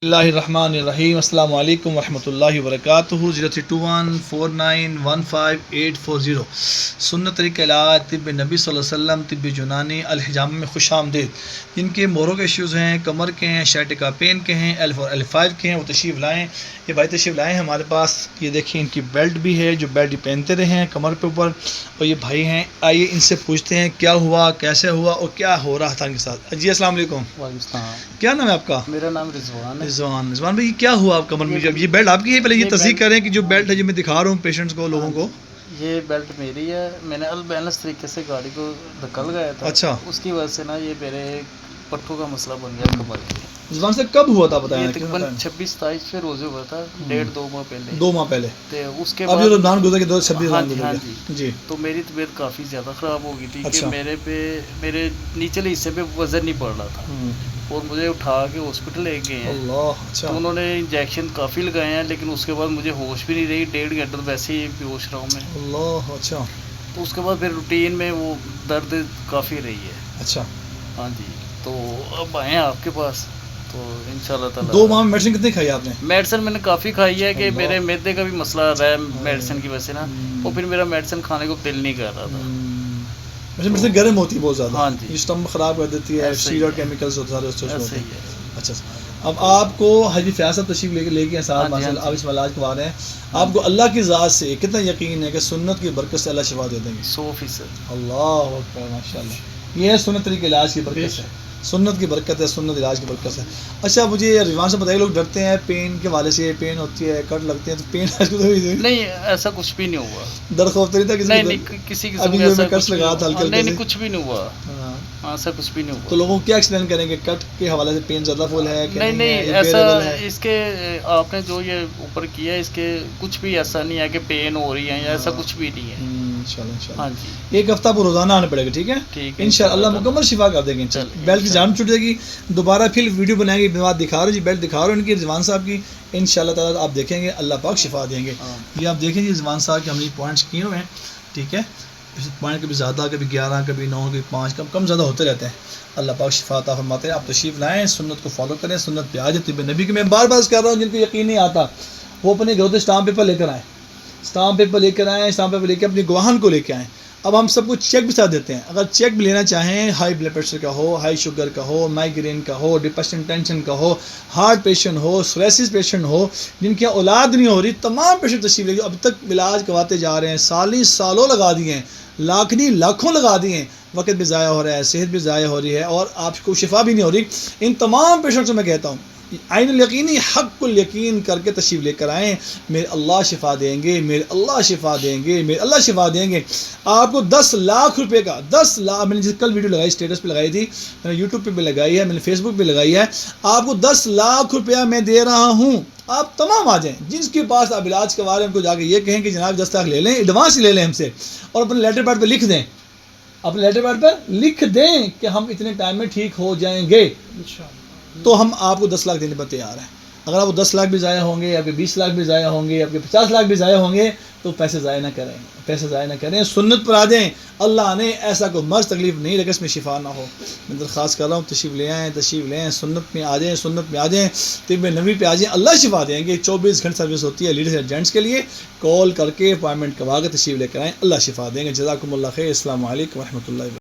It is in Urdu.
اللہ الرحمن الرحیم السلام علیکم ورحمۃ اللہ وبرکاتہ 0321491580 سنت طریقہ علاج طب نبی صلی اللہ علیہ وسلم طب یونانی الحجامہ میں خوش آمدید. جن کے موروں کے ایشوز ہیں، کمر کے ہیں، شیٹکا پین کے ہیں، L4 L5 کے ہیں، وہ تشریف لائیں. یہ بھائی تشریف لائیں ہمارے پاس. یہ دیکھیں ان کی بیلٹ بھی ہے جو بیلٹ پہنتے رہے ہیں کمر کے اوپر، اور یہ بھائی ہیں. آئیے ان سے پوچھتے ہیں کیا ہوا، کیسے ہوا اور کیا ہو رہا تھا ان کے ساتھ. جی السلام علیکم. وعلیکم السلام. کیا نام ہے آپ کا؟ میرا نام رضوان ہے. رضوان بھائی کیا ہوا آپ کمر میں؟ جب یہ بیلٹ آپ کی ہے، پہلے یہ تصدیق کریں کہ جو بیلٹ ہے جو میں دکھا رہا ہوں پیشنٹس کو، لوگوں کو. یہ بیلٹ میری ہے. میں نے البیلنس طریقے سے گاڑی کو دھکا لگایا تھا. اچھا. اس کی وجہ سے نا یہ میرے پٹھوں کا مسئلہ بن گیا کمر کے. رضوان سے کب ہوا تھا بتائیں؟ یہ تقریباً 26-27 پہ روزے ہوا تھا، 1.5-2 ماہ پہلے. 2 ماہ پہلے. اس کے اب بعد جو رمضان گزر کے 26 ہاں رمضان جی گزر گیا. جی. تو میری طبیعت کافی زیادہ خراب ہو گئی تھی کہ اچھا. میرے نیچلے حصے پہ وزن نہیں بڑھ رہا تھا، اور مجھے اٹھا کے ہاسپٹل لے گئے ہیں. اللہ. اچھا. تو انہوں نے انجیکشن کافی لگائے ہیں، لیکن اس کے بعد مجھے ہوش بھی نہیں رہی. 1.5 گھنٹے ویسے ہی بے ہوش رہا ہوں میں. اللہ. اچھا. تو اس کے بعد پھر روٹین میں وہ درد کافی رہی ہے. اچھا. ہاں جی. تو اب آئے ہیں آپ کے پاس، تو ان شاء اللہ تعالیٰ. 2 ماہ میں میڈیسن کتنی کھائی آپ نے؟ میڈیسن میں نے کافی کھائی ہے کہ اللہ. میرے معدے کا بھی مسئلہ رہا ہے میڈیسن کی وجہ سے نا، اور پھر میرا میڈیسن کھانے کو دل نہیں کر رہا تھا. میڈیسن گرم ہوتی ہے بہت زیادہ. ہاں جی. اسٹمک خراب کر دیتی ہے، اسٹیرائڈ کیمیکلز ہوتے ہیں. ایسے ہی ہے. اچھا. اب آپ کو حاجی فیاض صاحب تشریف لے کے ساتھ آپ اس میں علاج کروا رہے ہیں. آپ کو اللہ کی ذات سے کتنا یقین ہے کہ سنت کی برکت سے اللہ شفا دے دیں گے؟ 100%. اللہ اکبر، ماشاء اللہ. یہ ہے سنت طریقے علاج کی برکت ہے، سنت کی برکت ہے، سنت علاج کی برکت ہے. اچھا مجھے رضوان سے بتائیے، لوگ ڈرتے ہیں پین کے حوالے سے، پین ہوتی ہے، کٹ لگتے ہیں، تو پین نہیں ایسا کچھ بھی نہیں ہوا. درخوف تو نہیں تھا نہیں کسی قسم کا ایسا کچھ لگا تھا ہلکے نہیں کچھ بھی نہیں ہوا. ایسا کچھ بھی نہیں ہوا. تو لوگوں کو کیا ایکسپلین کریں کہ کٹ کے حوالے سے پین زیادہ فل ہے کہ نہیں ایسا اس کے آپ نے جو یہ اوپر کیا ہے اس کے کچھ بھی ایسا نہیں ہے کہ پین ہو رہی ہے یا ایسا کچھ بھی نہیں ہے. انشاءاللہ. ہاں جی. 1 ہفتہ آپ کو روزانہ آنا پڑے گا. ٹھیک ہے انشاءاللہ مکمل شفا کر دیں گے. بیلٹ کی جان چھوٹ جائے گی. دوبارہ پھر ویڈیو بنائیں گے، بات دکھا رہے جی، بیلٹ دکھا رہے ہیں ان کی رضوان صاحب کی. انشاءاللہ تعالیٰ آپ دیکھیں گے اللہ پاک شفا دیں گے. یہ آپ دیکھیں جی رضوان صاحب کے ہم نے پوائنٹس کیے ہوئے ہیں. ٹھیک ہے، پوائنٹ کبھی زیادہ، کبھی 11، کبھی 9، کبھی 5، کم زیادہ ہوتے رہتے ہیں. اللہ پاک شفا عطا فرماتے ہیں. آپ تشریف لائیں، سنت کو فالو کریں، سنت پہ آ جائیں. طب نبی کی میں بار بار کر رہا ہوں، جن کو یقین نہیں آتا وہ اپنے گھروں سے اسٹامپ پیپر لے کر آئیں، اسٹامپ پیپر لے کر آئیں، اسٹامپ پیپر لے کے اپنی گواہن کو لے کے آئیں. اب ہم سب کچھ چیک بھی ساتھ دیتے ہیں. اگر چیک بھی لینا چاہیں، ہائی بلڈ پریشر کا ہو، ہائی شوگر کا ہو، مائیگرین کا ہو، ڈپریشن ٹینشن کا ہو، ہارٹ پیشنٹ ہو، سوریسس پیشنٹ ہو، جن کی اولاد نہیں ہو رہی، تمام پیشنٹ تشریف لے جو اب تک علاج کرواتے جا رہے ہیں، سالوں لگا دیے ہیں، لاکھوں لگا دیے ہیں، وقت بھی ضائع ہو رہا ہے، صحت بھی ضائع ہو رہی ہے، اور آپ کو شفا بھی نہیں ہو رہی. ان تمام پیشنٹ سے میں کہتا ہوں عین الیقینی، حق الیقین کر کے تشریف لے کر آئیں. میرے اللہ شفا دیں گے، میرے اللہ شفا دیں گے، میرے اللہ شفا دیں گے. آپ کو 10 لاکھ روپے کا 10 لاکھ، میں نے جس کل ویڈیو لگائی، اسٹیٹس پہ لگائی تھی، میں نے یوٹیوب پہ بھی لگائی ہے، میں نے فیس بک پہ لگائی ہے. آپ کو 10 لاکھ روپیہ میں دے رہا ہوں. آپ تمام آ جائیں، جن کے پاس آپ علاج کروا رہے ہیں ان کو جا کے یہ کہیں کہ جناب 10 لاکھ لے لیں، ایڈوانس لے لیں ہم سے، اور اپنے لیٹر پیڈ پہ لکھ دیں، اپنے لیٹر پیڈ پر لکھ دیں کہ ہم اتنے ٹائم میں ٹھیک ہو جائیں گے. تو ہم آپ کو 10 لاکھ دینے پر تیار ہیں. اگر آپ کو 10 لاکھ بھی ضائع ہوں گے، آپ کے 20 لاکھ بھی ضائع ہوں گے، آپ کے 50 لاکھ بھی ضائع ہوں گے، تو پیسے ضائع نہ کریں، سنت پر آ جائیں. اللہ نے ایسا کوئی مرض تکلیف نہیں رکھا اس میں شفا نہ ہو. میں درخواست کر رہا ہوں تشریف لے آئیں، سنت میں آ جائیں، طب نبی پہ آ جائیں، اللہ شفا دیں گے. 24 گھنٹے سروس ہوتی ہے لیڈیز اینڈ جینٹس کے لیے. کال کر کے اپائنٹمنٹ کروا کے تشریف لے کر آئیں، اللہ شفا دیں گے. جزاکم اللہ خیر. السلام علیکم ورحمۃ اللہ.